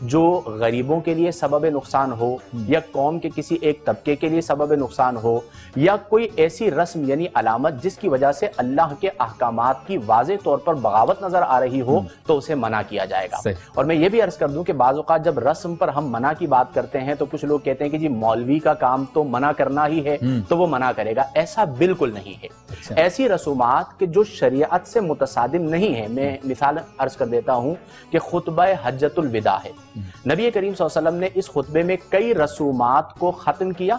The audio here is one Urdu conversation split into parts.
جو غریبوں کے لیے سبب نقصان ہو یا قوم کے کسی ایک طبقے کے لیے سبب نقصان ہو یا کوئی ایسی رسم یعنی علامت جس کی وجہ سے اللہ کے احکامات کی واضح طور پر بغاوت نظر آ رہی ہو تو اسے منع کیا جائے گا۔ اور میں یہ بھی عرض کر دوں کہ بعض اوقات جب رسم پر ہم منع کی بات کرتے ہیں تو کچھ لوگ کہتے ہیں کہ جی مولوی کا کام تو منع کرنا ہی ہے تو وہ منع کرے گا، ایسا بالکل نہیں ہے۔ ایسی رسومات کہ جو شریعت سے متصادم نہیں ہے، میں مثال عرض کر دیتا ہوں کہ خطبہ حجۃ الوداع ہے، نبی کریم صلی اللہ علیہ وسلم نے اس خطبے میں کئی رسومات کو ختم کیا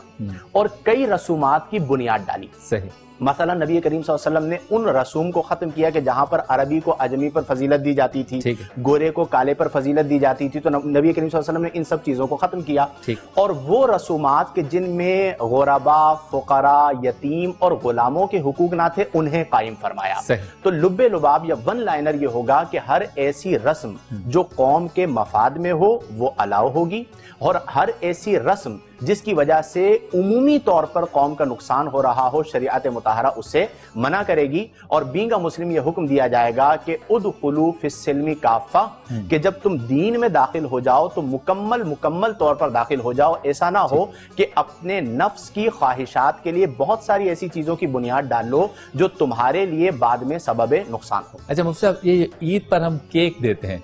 اور کئی رسومات کی بنیاد ڈالی۔ صحیح۔ مثلا نبی کریم صلی اللہ علیہ وسلم نے ان رسوم کو ختم کیا کہ جہاں پر عربی کو عجمی پر فضیلت دی جاتی تھی، گورے کو کالے پر فضیلت دی جاتی تھی، تو نبی کریم صلی اللہ علیہ وسلم نے ان سب چیزوں کو ختم کیا۔ اور وہ رسومات کہ جن میں غربا، فقراء، یتیم اور غلاموں کے حقوق نہ تھے انہیں قائم فرمایا۔ تو لب لباب یا ون لائنر یہ ہوگا کہ ہر ایسی رسم جو قوم کے مفاد میں ہو وہ الاؤ ہوگی، اور ہر ایسی رسم جس کی وجہ سے عمومی طور پر قوم کا نقصان ہو رہا ہو شریعت مطہرہ اس سے منع کرے گی۔ اور بینگ مسلم یہ حکم دیا جائے گا کہ ادخلوا فی السلم کافہ، کہ جب تم دین میں داخل ہو جاؤ تو مکمل طور پر داخل ہو جاؤ، ایسا نہ ہو کہ اپنے نفس کی خواہشات کے لیے بہت ساری ایسی چیزوں کی بنیاد ڈال لو جو تمہارے لیے بعد میں سبب نقصان ہو۔ اچھا مفتی صاحب، یہ عید پر ہم کیک دیتے ہیں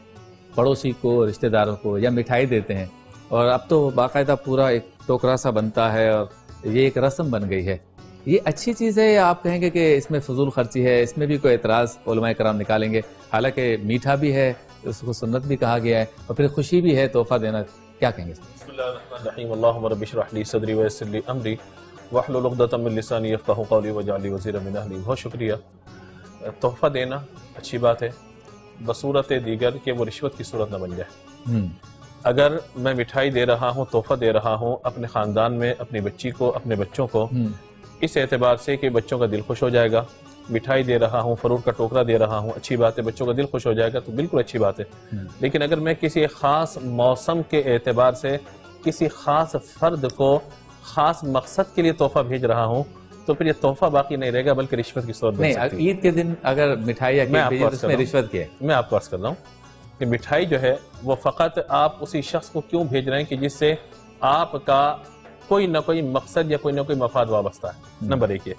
پڑوسی کو، رشتہ داروں کو، یا مٹھائی دیتے ہیں، اور اب تو باقاعدہ پورا ایک ٹوکرا سا بنتا ہے اور یہ ایک رسم بن گئی ہے، یہ اچھی چیز ہے یا آپ کہیں گے کہ اس میں فضول خرچی ہے، اس میں بھی کوئی اعتراض علماء کرام نکالیں گے؟ حالانکہ میٹھا بھی ہے، اس کو سنت بھی کہا گیا ہے، اور پھر خوشی بھی ہے تحفہ دینا، کیا کہیں گے؟ بسم اللہ الرحمن الرحیم، اللہم رب اشرح لی صدری ویسر لی امری واحلل عقدۃ من لسانی یفقہوا قولی واجعل لی وزیرا من اہلی۔ بہت شکریہ۔ تحفہ دینا اچھی بات ہے بصورت دیگر کہ وہ رشوت کی صورت نہ بن جائے۔ اگر میں مٹھائی دے رہا ہوں، تحفہ دے رہا ہوں اپنے خاندان میں اپنی بچی کو، اپنے بچوں کو، اس اعتبار سے کہ بچوں کا دل خوش ہو جائے گا، مٹھائی دے رہا ہوں، فروٹ کا ٹوکرا دے رہا ہوں، اچھی بات ہے، بچوں کا دل خوش ہو جائے گا تو بالکل اچھی بات ہے۔ لیکن اگر میں کسی خاص موسم کے اعتبار سے کسی خاص فرد کو خاص مقصد کے لیے تحفہ بھیج رہا ہوں تو پھر یہ تحفہ باقی نہیں رہے گا بلکہ رشوت کی صورت بن سکتی ہے۔ نہیں، عید کے دن اگر مٹھائی یا کیک بھیجے تو اس میں رشوت کیا ہے؟ میں آپ کو عرض کر رہا ہوں کہ مٹھائی جو ہے وہ فقط آپ اسی شخص کو کیوں بھیج رہے ہیں کہ جس سے آپ کا کوئی نہ کوئی مقصد یا کوئی نہ کوئی مفاد وابستہ ہے، نمبر ایک یہ۔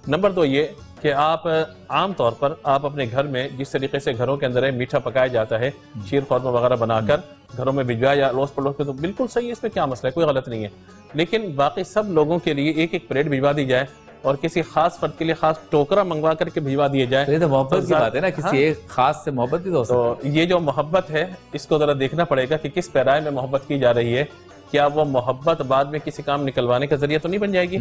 نمبر دو یہ کہ آپ عام طور پر آپ اپنے گھر میں جس طریقے سے گھروں کے اندر میٹھا پکایا جاتا ہے، شیر خورمہ وغیرہ بنا کر گھروں میں بھجوایا یا روز پڑوس کے، تو بالکل صحیح ہے، اس میں کیا مسئلہ ہے، کوئی غلط نہیں ہے۔ لیکن باقی سب لوگوں کے لیے ایک ایک پلیٹ بھجوا دی جائے اور کسی خاص فرد کے لیے خاص ٹوکرا منگوا کر کے بھجوا دیے جائے، یہ تو محبت کی بات ہے نا، کسی ایک خاص سے محبت بھی تو یہ جو محبت ہے اس کو ذرا دیکھنا پڑے گا کہ کس پیرائے میں محبت کی جا رہی ہے، کیا وہ محبت بعد میں کسی کام نکلوانے کا ذریعہ تو نہیں بن جائے گی؟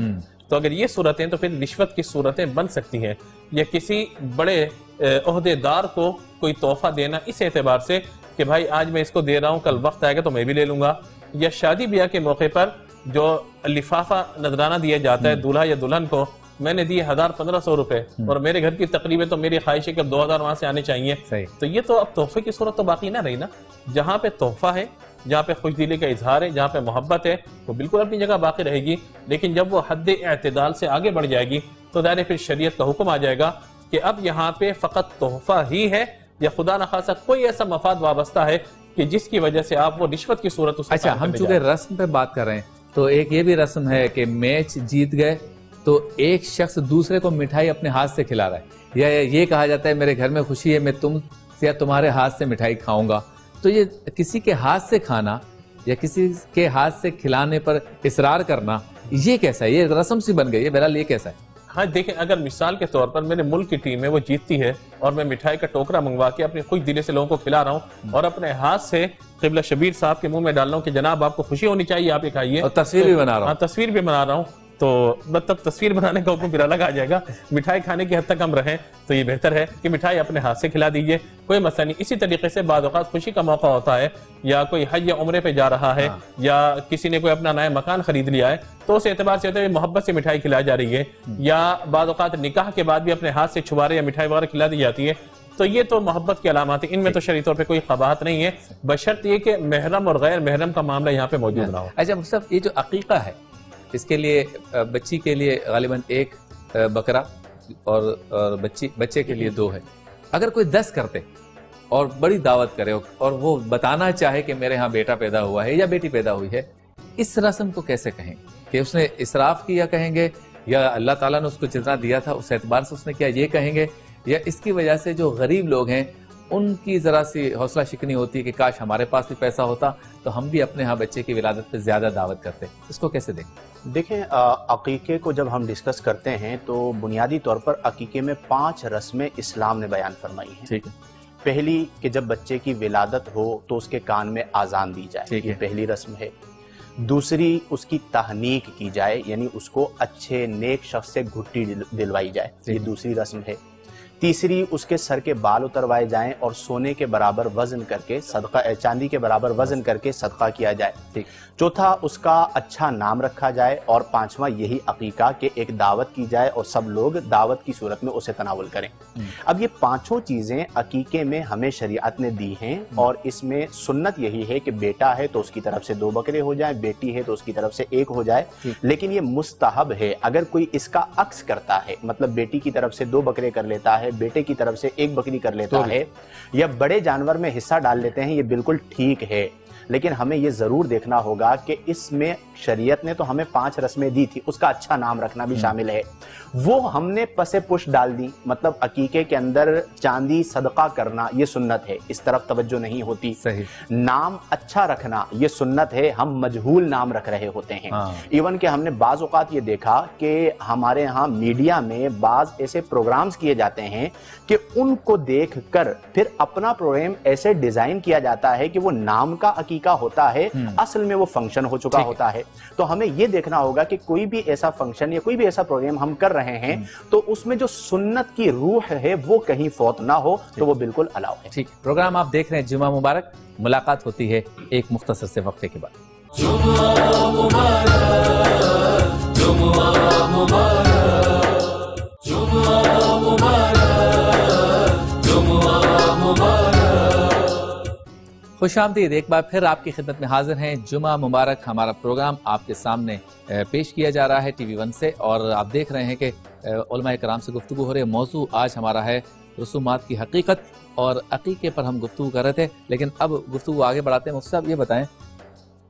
تو اگر یہ صورتیں تو پھر رشوت کی صورتیں بن سکتی ہیں، یا کسی بڑے عہدے دار کو کوئی تحفہ دینا اس اعتبار سے کہ بھائی آج میں اس کو دے رہا ہوں، کل وقت آئے گا تو میں بھی لے لوں گا، یا شادی بیاہ کے موقع پر جو لفافہ نذرانہ دیا جاتا ہے دولہا یا دلہن کو، میں نے دیے 1500 روپے اور میرے گھر کی تقریب ہے تو میری خواہش ہے کہ 2000 وہاں سے آنے چاہیے، تو یہ تو اب تحفے کی صورت تو باقی نہ رہی نا۔ جہاں پہ تحفہ ہے، جہاں پہ خوش دلی کا اظہار ہے، جہاں پہ محبت ہے، وہ بالکل اپنی جگہ باقی رہے گی، لیکن جب وہ حد اعتدال سے آگے بڑھ جائے گی تو ظاہر پھر شریعت کا حکم آ جائے گا کہ اب یہاں پہ فقط تحفہ ہی ہے یا خدا نخواستہ کوئی ایسا مفاد وابستہ ہے کہ جس کی وجہ سے آپ وہ رشوت کی صورت اس کو۔ اچھا، ہم چونکہ رسم پہ بات کر رہے ہیں تو ایک یہ بھی رسم ہے کہ میچ جیت گئے تو ایک شخص دوسرے کو مٹھائی اپنے ہاتھ سے کھلا رہا ہے، یا یہ کہا جاتا ہے میرے گھر میں خوشی ہے، میں تم یا تمہارے ہاتھ سے مٹھائی کھاؤں گا، تو یہ کسی کے ہاتھ سے کھانا یا کسی کے ہاتھ سے کھلانے پر اصرار کرنا، یہ کیسا ہے؟ یہ رسم سی بن گئی ہے، بہرحال یہ کیسا ہے؟ ہاں دیکھیں، اگر مثال کے طور پر میرے ملک کی ٹیم ہے وہ جیتتی ہے اور میں مٹھائی کا ٹوکرا منگوا کے اپنی خوش دلی سے لوگوں کو کھلا رہا ہوں اور اپنے ہاتھ سے قبلہ شبیر صاحب کے منہ میں ڈال رہا ہوں کہ جناب آپ کو خوشی ہونی چاہیے، آپ یہ کھائیے، اور تصویر بھی بنا رہا ہوں۔ ہاں، تصویر بھی بنا رہا ہوں، تو مطلب تصویر بنانے کا حکم پھر الگ آ جائے گا۔ مٹھائی کھانے کی حد تک ہم رہیں تو یہ بہتر ہے کہ مٹھائی اپنے ہاتھ سے کھلا دیجئے، کوئی مسئلہ نہیں۔ اسی طریقے سے بعض اوقات خوشی کا موقع ہوتا ہے، یا کوئی حج یا عمرے پہ جا رہا ہے، یا کسی نے کوئی اپنا نیا مکان خرید لیا ہے، تو اس اعتبار سے ہوتا ہے محبت سے مٹھائی کھلائی جا رہی ہے، یا بعض اوقات نکاح کے بعد بھی اپنے ہاتھ سے چھوارے یا مٹھائی وغیرہ کھلا دی جاتی ہے، تو یہ تو محبت کی علامات ہیں، ان میں تو شرعی طور پہ کوئی قباحت نہیں ہے، بشرط یہ کہ محرم اور غیر محرم کا معاملہ یہاں پہ موجود نہ ہو۔ اچھا مصطفیٰ، یہ جو عقیقہ ہے اس کے لیے بچی کے لیے غالباً 1 بکرا اور بچے کے لیے 2 ہے، اگر کوئی 10 کرتے اور بڑی دعوت کرے اور وہ بتانا چاہے کہ میرے ہاں بیٹا پیدا ہوا ہے یا بیٹی پیدا ہوئی ہے، اس رسم کو کیسے کہیں کہ اس نے اسراف کیا کہیں گے، یا اللہ تعالیٰ نے اس کو جتنا دیا تھا اس اعتبار سے اس نے کیا یہ کہیں گے، یا اس کی وجہ سے جو غریب لوگ ہیں ان کی ذرا سی حوصلہ شکنی ہوتی ہے کہ کاش ہمارے پاس بھی پیسہ ہوتا تو ہم بھی اپنے ہاں بچے کی ولادت پہ زیادہ دعوت کرتے، اس کو کیسے دیکھیں عقیقے کو جب ہم ڈسکس کرتے ہیں تو بنیادی طور پر عقیقے میں 5 رسمیں اسلام نے بیان فرمائی ہیں. ٹھیک ہے. پہلی کہ جب بچے کی ولادت ہو تو اس کے کان میں اذان دی جائے، یہ پہلی رسم ہے. دوسری اس کی تہنیک کی جائے، یعنی اس کو اچھے نیک شخص سے گھٹی دلوائی جائے، یہ دوسری رسم ہے. تیسری اس کے سر کے بال اتروائے جائیں اور سونے کے برابر وزن کر کے صدقہ، چاندی کے برابر وزن کر کے صدقہ کیا جائے. چوتھا اس کا اچھا نام رکھا جائے، اور پانچواں یہی عقیقہ کہ ایک دعوت کی جائے اور سب لوگ دعوت کی صورت میں اسے تناول کریں. اب یہ 5 چیزیں عقیقے میں ہمیں شریعت نے دی ہیں، اور اس میں سنت یہی ہے کہ بیٹا ہے تو اس کی طرف سے 2 بکرے ہو جائیں، بیٹی ہے تو اس کی طرف سے 1 ہو جائے. لیکن یہ مستحب ہے. اگر کوئی اس کا عکس کرتا ہے، مطلب بیٹی کی طرف سے 2 بکرے کر لیتا ہے، بیٹے کی طرف سے 1 بکری کر لیتا ہے، یا بڑے جانور میں حصہ ڈال لیتے ہیں، یہ بالکل ٹھیک ہے. لیکن ہمیں یہ ضرور دیکھنا ہوگا کہ اس میں شریعت نے تو ہمیں 5 رسمیں دی تھی، اس کا اچھا نام رکھنا بھی شامل ہے. وہ ہم نے پس پش ڈال دی. مطلب عقیقے کے اندر چاندی صدقہ کرنا یہ سنت ہے، اس طرف توجہ نہیں ہوتی. صحیح. نام اچھا رکھنا یہ سنت ہے، ہم مجہول نام رکھ رہے ہوتے ہیں. ایون کہ ہم نے بعض اوقات یہ دیکھا کہ ہمارے ہاں میڈیا میں بعض ایسے پروگرامز کیے جاتے ہیں کہ ان کو دیکھ کر پھر اپنا پروگرام ایسے ڈیزائن کیا جاتا ہے کہ وہ نام کا عقیقہ ہوتا ہے، اصل میں وہ فنکشن ہو چکا ہوتا ہے. تو ہمیں یہ دیکھنا ہوگا کہ کوئی بھی ایسا فنکشن یا کوئی بھی ایسا پروگرام ہم کر رہے ہیں تو اس میں جو سنت کی روح ہے وہ کہیں فوت نہ ہو، تو وہ بالکل الاؤ ہے. ٹھیک. پروگرام آپ دیکھ رہے ہیں جمعہ مبارک. ملاقات ہوتی ہے ایک مختصر سے وقفے کے بعد. جمعہ مبارک، جمعہ مبارک، جمعہ مبارک، جمعہ مبارک. خوش آمدید. ایک بار پھر آپ کی خدمت میں حاضر ہیں. جمعہ مبارک ہمارا پروگرام آپ کے سامنے پیش کیا جا رہا ہے ٹی وی 1 سے، اور آپ دیکھ رہے ہیں کہ علماء کرام سے گفتگو ہو رہی ہے. موضوع آج ہمارا ہے رسومات کی حقیقت، اور عقیقے پر ہم گفتگو کر رہے تھے. لیکن اب گفتگو آگے بڑھاتے ہیں. مفتی صاحب یہ بتائیں،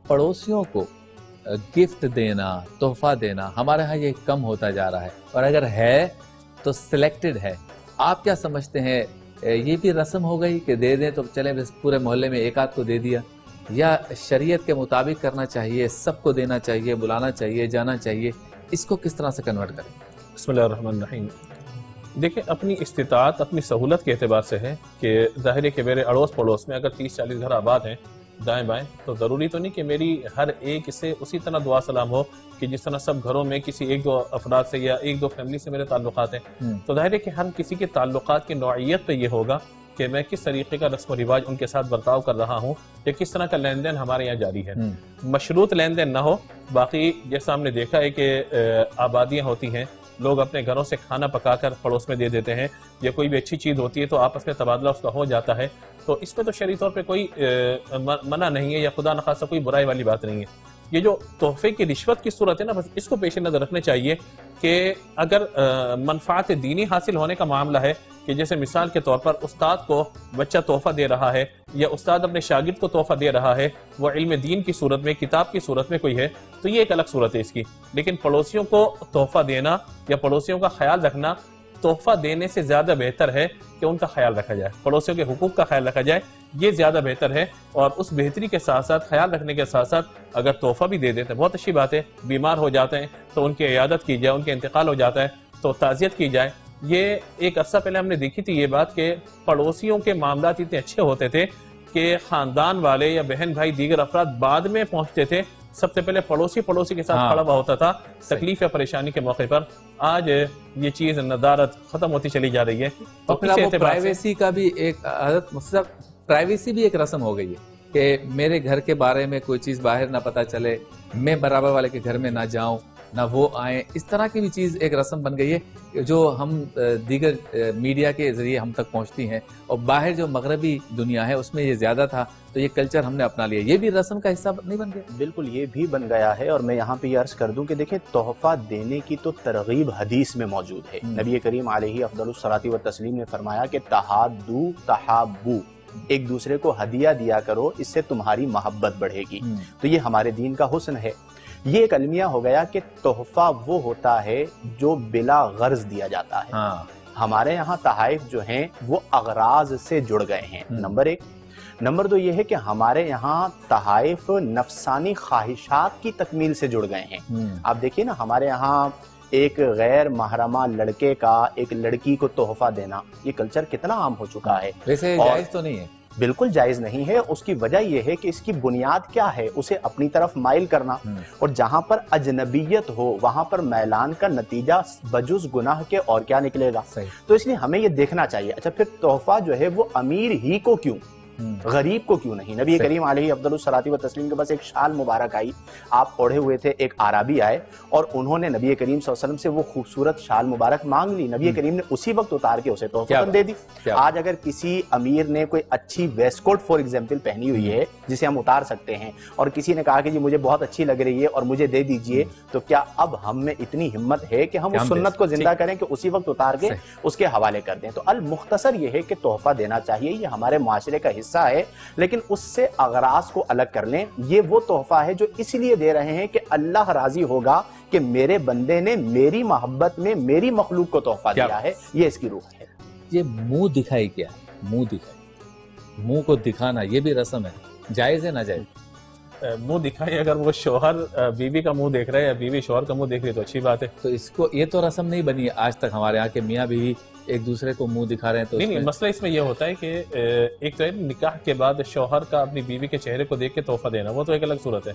پڑوسیوں کو گفٹ دینا، تحفہ دینا ہمارے ہاں یہ کم ہوتا جا رہا ہے، اور اگر ہے تو سلیکٹڈ ہے. آپ کیا سمجھتے ہیں، یہ بھی رسم ہو گئی کہ دے دیں تو چلیں بس پورے محلے میں ایک آدھ کو دے دیا، یا شریعت کے مطابق کرنا چاہیے، سب کو دینا چاہیے، بلانا چاہیے، جانا چاہیے؟ اس کو کس طرح سے کنورٹ کریں؟ بسم اللہ الرحمن الرحیم. دیکھیں، اپنی استطاعت اپنی سہولت کے اعتبار سے ہے کہ ظاہر ہے کہ میرے اڑوس پڑوس میں اگر 30-40 گھر آباد ہیں دائیں بائیں، تو ضروری تو نہیں کہ میری ہر ایک سے اسی طرح دعا سلام ہو کہ جس طرح سب گھروں میں کسی 1-2 افراد سے یا 1-2 فیملی سے میرے تعلقات ہیں. تو ظاہر ہے کہ ہر کسی کے تعلقات کی نوعیت پہ یہ ہوگا کہ میں کس طریقے کا رسم و رواج ان کے ساتھ برتاؤ کر رہا ہوں، یا کس طرح کا لین دین ہمارے یہاں جاری ہے. مشروط لین دین نہ ہو. باقی جیسا ہم نے دیکھا ہے کہ آبادیاں ہوتی ہیں، لوگ اپنے گھروں سے کھانا پکا کر پڑوس میں دے دیتے ہیں، یا کوئی بھی اچھی چیز ہوتی ہے تو آپس میں تبادلہ اس کا ہو جاتا ہے. تو اس پہ تو شرعی طور پہ کوئی منع نہیں ہے، یا خدا نخواستہ کوئی برائی والی بات نہیں ہے. یہ جو تحفے کی رشوت کی صورت ہے نا، بس اس کو پیش نظر رکھنے چاہیے کہ اگر منفعت دینی حاصل ہونے کا معاملہ ہے، کہ جیسے مثال کے طور پر استاد کو بچہ تحفہ دے رہا ہے، یا استاد اپنے شاگرد کو تحفہ دے رہا ہے، وہ علم دین کی صورت میں، کتاب کی صورت میں کوئی ہے، تو یہ ایک الگ صورت ہے اس کی. لیکن پڑوسیوں کو تحفہ دینا یا پڑوسیوں کا خیال رکھنا، تحفہ دینے سے زیادہ بہتر ہے کہ ان کا خیال رکھا جائے، پڑوسیوں کے حقوق کا خیال رکھا جائے. یہ زیادہ بہتر ہے. اور اس بہتری کے ساتھ ساتھ، خیال رکھنے کے ساتھ ساتھ، اگر تحفہ بھی دے دیتے ہیں بہت اچھی بات ہے. بیمار ہو جاتے ہیں تو ان کی عیادت کی جائے، ان کے انتقال ہو جاتا ہے تو تعزیت کی جائے. یہ ایک عرصہ پہلے ہم نے دیکھی تھی یہ بات کہ پڑوسیوں کے معاملات اتنے اچھے ہوتے تھے کہ خاندان والے یا بہن بھائی دیگر افراد بعد میں پہنچتے تھے، سب سے پہلے پڑوسی کے ساتھ کھڑا ہوا ہوتا تھا تکلیف یا پریشانی کے موقع پر. آج یہ چیز ندارت ختم ہوتی چلی جا رہی ہے. تو پھر پرائیویسی کا بھی ایک حضرت مطلب پرائیویسی بھی ایک رسم ہو گئی ہے کہ میرے گھر کے بارے میں کوئی چیز باہر نہ پتہ چلے، میں برابر والے کے گھر میں نہ جاؤں، نہ وہ آئیں. اس طرح کی بھی چیز ایک رسم بن گئی ہے جو ہم دیگر میڈیا کے ذریعے ہم تک پہنچتی ہیں، اور باہر جو مغربی دنیا ہے اس میں یہ زیادہ تھا، تو یہ کلچر ہم نے اپنا لیا. یہ بھی رسم کا حصہ نہیں بن گیا؟ بالکل یہ بھی بن گیا ہے. اور میں یہاں پہ یہ عرض کر دوں کہ دیکھیں، تحفہ دینے کی تو ترغیب حدیث میں موجود ہے. نبی کریم علیہ افضل الصلاۃ والتسلیم نے فرمایا کہ تحادو تحابو، ایک دوسرے کو ہدیہ دیا کرو، اس سے تمہاری محبت بڑھے گی۔ تو یہ ہمارے دین کا حسن ہے۔ یہ ایک المیہ ہو گیا کہ تحفہ وہ ہوتا ہے جو بلا غرض دیا جاتا ہے۔ ہمارے یہاں تحائف جو ہیں وہ اغراض سے جڑ گئے ہیں، نمبر ایک۔ نمبر دو یہ ہے کہ ہمارے یہاں تحائف نفسانی خواہشات کی تکمیل سے جڑ گئے ہیں۔ آپ دیکھیے نا، ہمارے یہاں ایک غیر محرمہ لڑکے کا ایک لڑکی کو تحفہ دینا، یہ کلچر کتنا عام ہو چکا ہے۔ ویسے جائز تو نہیں ہے، بالکل جائز نہیں ہے۔ اس کی وجہ یہ ہے کہ اس کی بنیاد کیا ہے؟ اسے اپنی طرف مائل کرنا، اور جہاں پر اجنبیت ہو وہاں پر میلان کا نتیجہ بجز گناہ کے اور کیا نکلے گا؟ تو اس لیے ہمیں یہ دیکھنا چاہیے۔ اچھا، پھر تحفہ جو ہے وہ امیر ہی کو کیوں، غریب کو کیوں نہیں؟ نبی کریم علیہ افضل الصلاۃ والتسلیم کے پاس ایک شال مبارک آئی، آپ اوڑھے ہوئے تھے، ایک عربی آئے اور انہوں نے نبی کریم صلی اللہ علیہ وسلم سے وہ خوبصورت شال مبارک مانگ لی۔ نبی کریم نے اسی وقت اتار کے اسے تحفہ دے دی۔ آج اگر کسی امیر نے کوئی اچھی ویسٹ کوٹ فار ایگزامپل پہنی ہوئی ہے جسے ہم اتار سکتے ہیں، اور کسی نے کہا کہ جی مجھے بہت اچھی لگ رہی ہے اور مجھے دے دیجئے، تو کیا اب ہم میں اتنی ہمت ہے کہ ہم اس سنت کو زندہ کریں کہ اسی وقت اتار کے اس کے حوالے کر دیں؟ تو المختصر یہ ہے کہ تحفہ دینا چاہیے، یہ ہمارے معاشرے کا حصہ ہے، لیکن اس سے اغراض کو الگ کر لیں۔ یہ وہ تحفہ ہے جو اس لیے دے رہے ہیں کہ اللہ راضی ہوگا کہ میرے بندے نے میری محبت میں میری مخلوق کو تحفہ دیا ہے، یہ اس کی روح ہے۔ یہ منہ دکھائی کیا ہے؟ منہ دکھائی، منہ کو دکھانا یہ بھی رسم ہے، جائز ہے ناجائز؟ منہ دکھائی، اگر وہ شوہر بیوی کا منہ دیکھ رہا ہے یا بیوی شوہر کا منہ دیکھ رہی ہے تو اچھی بات ہے۔ تو اس کو یہ تو رسم نہیں بنی ہے آج تک ہمارے یہاں کہ میاں بیوی ایک دوسرے کو منہ دکھا رہے ہیں۔ تو نہیں، مسئلہ اس میں یہ ہوتا ہے کہ ایک تو نکاح کے بعد شوہر کا اپنی بیوی کے چہرے کو دیکھ کے تحفہ دینا، وہ تو ایک الگ صورت ہے،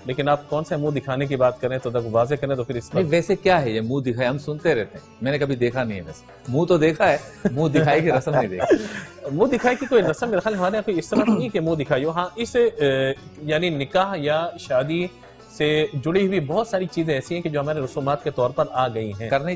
لیکن آپ کون سے منہ دکھانے کی بات کریں تو واضح کریں تو پھر اس میں ویسے کیا ہے یہ منہ دکھائی؟ ہم سنتے رہتے ہیں، میں نے کبھی دیکھا نہیں ہے، ویسے منہ تو دیکھا ہے، منہ دکھائی کی رسم نہیں دیکھی۔ منہ دکھائی کی کوئی رسم میرے خیال ہمارے یہاں کوئی اس طرح نہیں کہ منہ دکھائی ہو۔ ہاں، اس یعنی نکاح یا شادی سے جڑی ہوئی بہت ساری چیزیں ایسی ہیں کہ جو ہمارے رسومات کے طور پر آ گئی ہیں، کرنا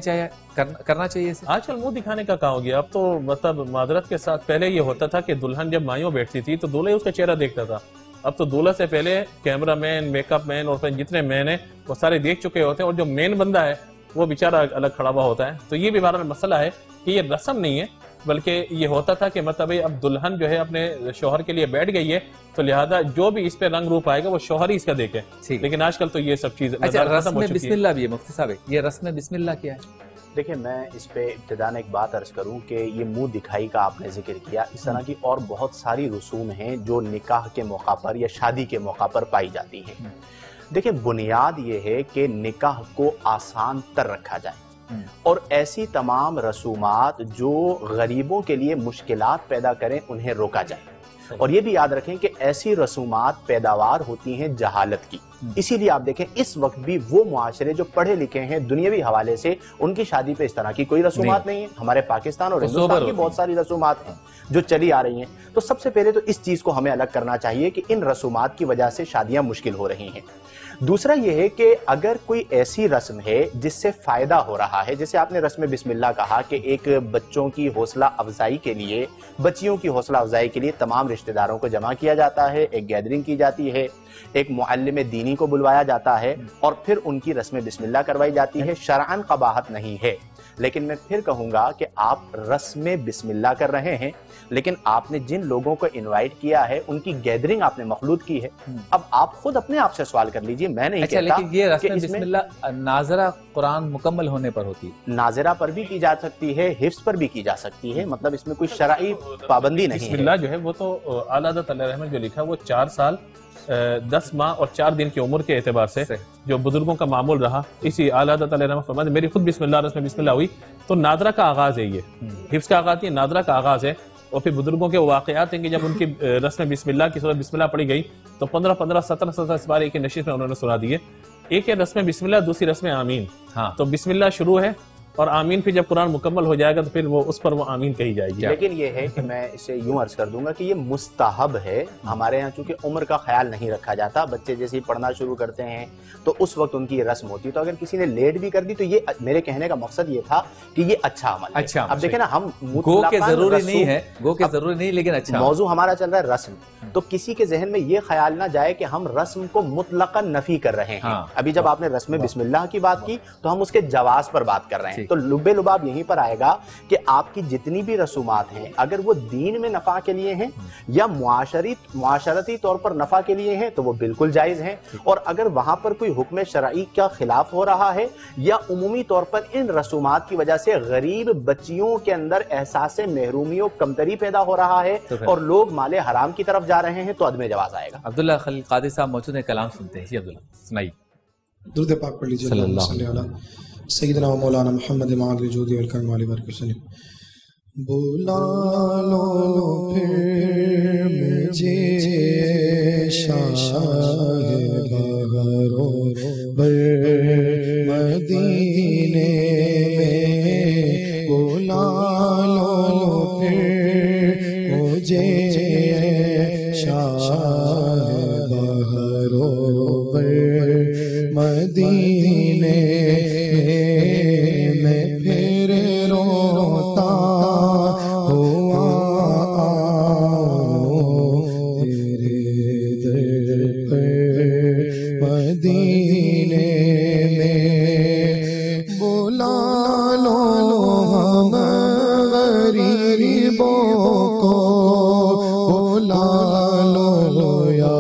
چاہیے۔ آج کل منہ دکھانے کا کہاں ہو گیا؟ اب تو مطلب معذرت کے ساتھ، پہلے یہ ہوتا تھا کہ دلہن جب مائیوں بیٹھتی تھی تو دولہا اس کا چہرہ دیکھتا تھا، اب تو دولہا سے پہلے کیمرہ مین، میک اپ مین اور جتنے مین ہیں وہ سارے دیکھ چکے ہوتے ہیں، اور جو مین بندہ ہے وہ بیچارہ الگ کھڑا ہوا ہوتا ہے۔ تو یہ بھی بہرحال مسئلہ ہے کہ یہ رسم نہیں ہے، بلکہ یہ ہوتا تھا کہ مطلب اب دلہن جو ہے اپنے شوہر کے لیے بیٹھ گئی ہے تو لہذا جو بھی اس پہ رنگ روپ آئے گا وہ شوہر ہی اس کا دیکھے۔ لیکن آج کل تو یہ سب چیز اچھا، رسم بسم اللہ بھی ہے مفتی صاحب، یہ رسم بسم اللہ کیا ہے؟ دیکھیں، میں اس پہ ابتداً ایک بات عرض کروں کہ یہ منہ دکھائی کا آپ نے ذکر کیا، اس طرح کی اور بہت ساری رسوم ہیں جو نکاح کے موقع پر یا شادی کے موقع پر پائی جاتی ہیں۔ دیکھیں، بنیاد یہ ہے کہ نکاح کو آسان تر رکھا جائے، اور ایسی تمام رسومات جو غریبوں کے لیے مشکلات پیدا کریں انہیں روکا جائے۔ اور یہ بھی یاد رکھیں کہ ایسی رسومات پیداوار ہوتی ہیں جہالت کی، اسی لیے آپ دیکھیں اس وقت بھی وہ معاشرے جو پڑھے لکھے ہیں دنیاوی حوالے سے، ان کی شادی پہ اس طرح کی کوئی رسومات نہیں ہے۔ ہمارے پاکستان اور ہندوستان کی بہت ساری رسومات ہیں جو چلی آ رہی ہیں۔ تو سب سے پہلے تو اس چیز کو ہمیں الگ کرنا چاہیے کہ ان رسومات کی وجہ سے شادیاں مشکل ہو رہی ہیں۔ دوسرا یہ ہے کہ اگر کوئی ایسی رسم ہے جس سے فائدہ ہو رہا ہے، جیسے آپ نے رسم بسم اللہ کہا کہ ایک بچوں کی حوصلہ افزائی کے لیے، بچیوں کی حوصلہ افزائی کے لیے تمام رشتہ داروں کو جمع کیا جاتا ہے، ایک گیدرنگ کی جاتی ہے، ایک معلم دینی کو بلوایا جاتا ہے اور پھر ان کی رسم بسم اللہ کروائی جاتی ہے۔ شرعاً قباحت نہیں ہے، لیکن میں پھر کہوں گا کہ آپ رسم بسم اللہ کر رہے ہیں، لیکن آپ نے جن لوگوں کو انوائٹ کیا ہے ان کی گیدرنگ آپ نے مخلوط کی ہے۔ اب آپ خود اپنے آپ سے سوال کر لیجئے، میں نہیں کہتا لیکن یہ رسم بسم اللہ ناظرہ قرآن مکمل ہونے پر ہوتی ہے، ناظرہ پر بھی کی جا سکتی ہے، حفظ پر بھی کی جا سکتی ہے، مطلب اس میں کوئی شرعی پابندی نہیں ہے۔ بسم اللہ جو ہے وہ تو اعلیٰ حضرت علیہ رحمت جو لکھا وہ 4 سال 10 ماہ اور 4 دن کی عمر کے اعتبار سے جو بزرگوں کا معمول رہا، اسی اعلیٰ حضرت علیہ رحمت فرماتے میری خود بسم اللہ رسم بسم اللہ ہوئی تو نادرہ کا آغاز ہے، یہ حفظ کا آغاز نہیں، نادرہ کا آغاز ہے۔ اور پھر بزرگوں کے واقعات ہیں کہ جب ان کی رسم بسم اللہ کی صورت بسم اللہ پڑھی گئی تو 15 17 اس بار ایک نشست میں انہوں نے سنا دیے۔ ایک ہے رسم بسم اللہ، دوسری رسم آمین۔ تو بسم اللہ شروع ہے اور آمین پھر جب قرآن مکمل ہو جائے گا تو پھر وہ اس پر وہ آمین کہی جائے گی۔ لیکن یہ ہے کہ میں اسے یوں عرض کر دوں گا کہ یہ مستحب ہے، ہمارے یہاں چونکہ عمر کا خیال نہیں رکھا جاتا، بچے جیسے ہی پڑھنا شروع کرتے ہیں تو اس وقت ان کی یہ رسم ہوتی ہے، تو اگر کسی نے لیٹ بھی کر دی تو یہ میرے کہنے کا مقصد یہ تھا کہ یہ اچھا عمل ہے۔ اب دیکھیں نا، ہم گو کہ ضروری نہیں ہے، گو کہ ضروری نہیں، لیکن اچھا موضوع ہمارا چل رہا ہے رسم، تو کسی کے ذہن میں یہ خیال نہ جائے کہ ہم رسم کو مطلقاً نفی کر رہے ہیں۔ ابھی جب آپ نے رسم بسم اللہ کی بات کی تو ہم اس کے جواز پر بات کر رہے ہیں۔ ہیں. تو لب لباب یہیں پر آئے گا کہ آپ کی جتنی بھی رسومات ہیں اگر وہ دین میں نفع کے لیے ہیں یا معاشرتی طور پر نفع کے لیے ہیں تو وہ بالکل جائز ہیں, اور اگر وہاں پر کوئی حکم شرعی کا خلاف ہو رہا ہے یا عمومی طور پر ان رسومات کی وجہ سے غریب بچیوں کے اندر احساس محرومی و کمتری پیدا ہو رہا ہے اور لوگ مال حرام کی طرف جا رہے ہیں تو عدم جواز آئے گا. عبداللہ خلیل قادری صاحب موجود ہیں, کلام سنتے ہیں. جی عبداللہ سنائیے. درود پاک پڑھ لیجیے. صلی اللہ علیہ وسلم سیدنا و مولانا محمد معاذ جودی والکرم علی برکہ وسلم. بلا لو پھر مجھے شاہ بغرو بر مدینے میں, بلا لو پھر مجھے شاہ بغرو بر مدینے میں پھر روتا ہوا تیرے در پر مدینے میں. بلا لو ہم غریبوں کو, بلا لو یا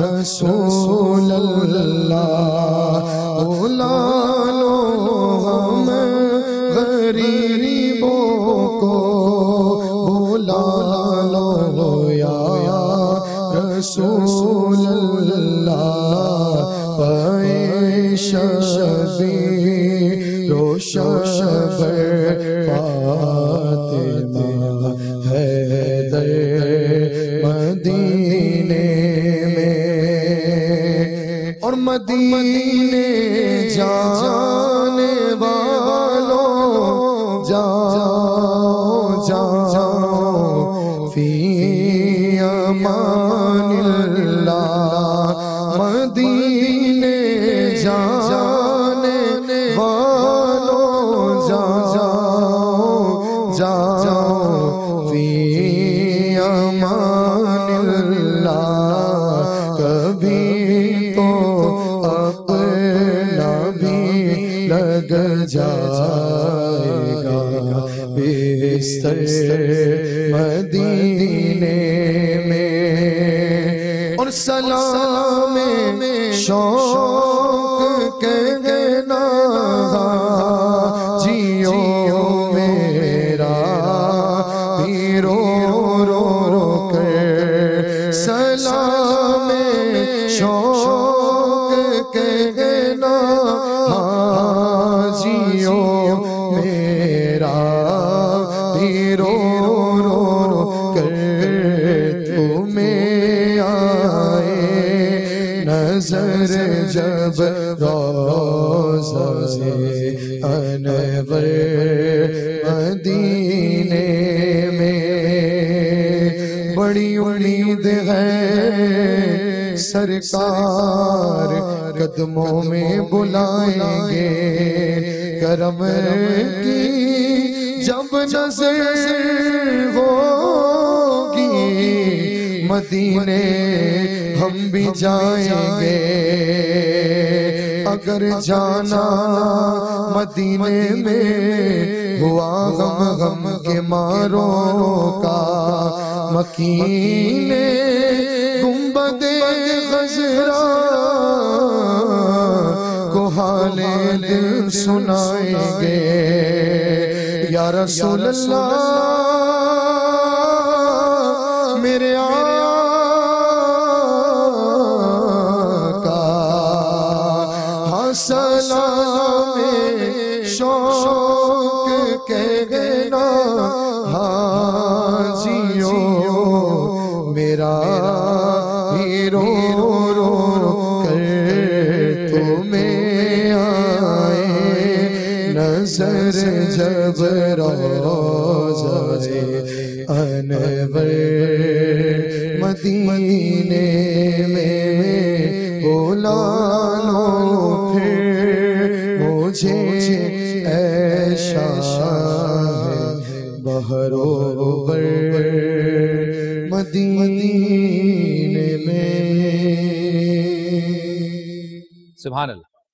رسول اللہ, بلا لو ہم غریبوں کو, بلا لو یا رسول اللہ. پیش شبی روشن بر فاطمہ حیدر مدینے میں, اور مدینے جانے والوں جاؤ جاؤ فی امان اللہ. مدینے جانے والوں جاؤ جاؤ فی امان اللہ. کبھی تو اپنا بھی لگ جائے گا بستر مدینے میں, اور سلام شوق کہنا جیو میرا بھی رو رو کر, سلام شوق کہنا جیو میرا بھی رو رو کر. تمہیں آئے نظر جب روضہ انور مدینے میں, بڑی امید ہے سرکار قدموں میں بلائیں گے. کرم کی جب نظر ہوگی مدینے ہم بھی جائیں گے. اگر جانا مدینے میں ہوا غم غم کے ماروں کا, مکین گنبد خضرا کو حال دل سنائیں گے. یا رسول اللہ میرے سلام شوق کہنا حاجیو میرا ہی رو رو کر. تمہیں آئے نظر جب روضہ انور مدینے میں, بلا لو پھر مجھے اے شاہ بہرو بر مدینے میں. سبحان اللہ.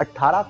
18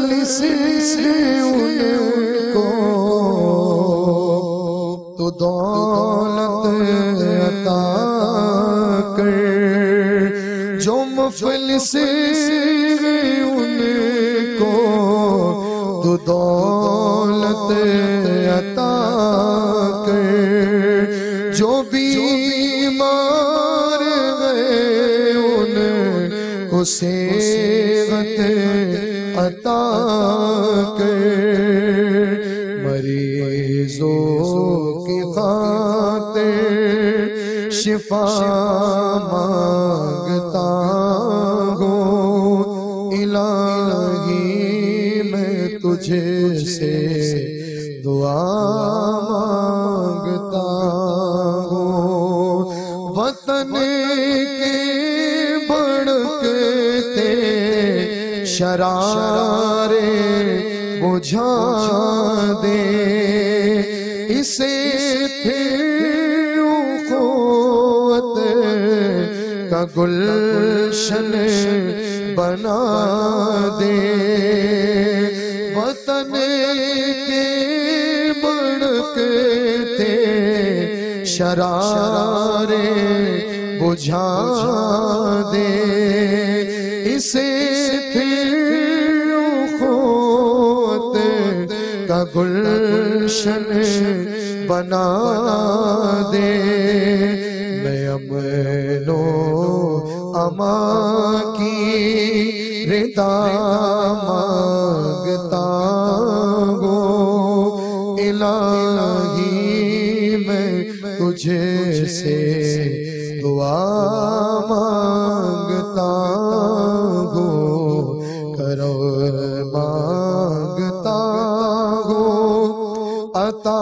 مفلس ان کو تو دولت عطا کر، جو مفلس ان کو تو دولت عطا کر، جو بیمار گئے ان کو صحت عطا کر، مریضوں کی خاطر شفا مانگتا ہوں، الہی میں تجھے سے دعا مانگتا ہوں، وطن کے بھڑکتے شرارے بجھا دے، اسے پھر اخوت کا گلشن بنا دے، وطن کے بھڑکتے شرارے بجھا دے، اسے پھر اخوت کا گلشن بنا دے، میں امن و امان کی رضا مانگتا ہوں، الہی میں تجھے سے دعا مانگتا ہوں، کرم مانگتا ہوں، عطا